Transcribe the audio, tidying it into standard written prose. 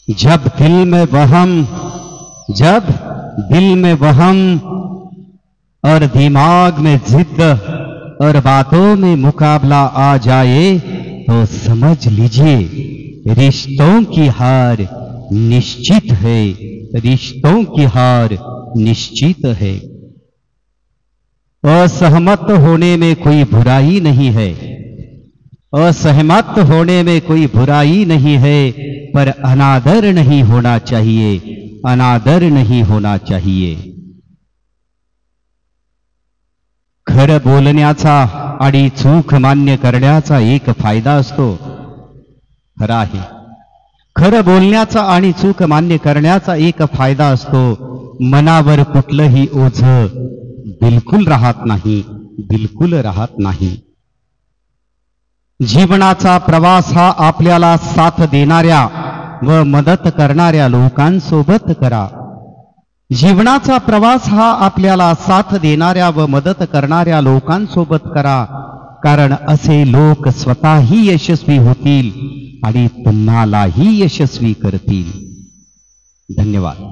जब दिल में वहम और दिमाग में जिद और बातों में मुकाबला आ जाए तो समझ लीजिए रिश्तों की हार निश्चित है, रिश्तों की हार निश्चित है। असहमत होने में कोई बुराई नहीं है, असहमत होने में कोई बुराई नहीं है, पर अनादर नहीं होना चाहिए, अनादर नहीं होना चाहिए। खरं बोलण्याचा आणि चूक मान्य करण्याचा एक फायदा असतो, खरं आहे। खरं बोलण्याचा आणि चूक मान्य करण्याचा एक फायदा असतो, मनावर कुठलंही ओझं बिलकुल राहत नाही, बिलकुल राहत नाही। जीवनाचा प्रवास हा आपल्याला साथ देणाऱ्या व मदत करणाऱ्या लोकांसोबत करा। जीवनाचा प्रवास हा आपल्याला साथ देणाऱ्या व मदत करणाऱ्या लोकांसोबत करा, कारण असे लोक स्वतःही यशस्वी होतील आणि तुम्हालाही यशस्वी करतील। धन्यवाद।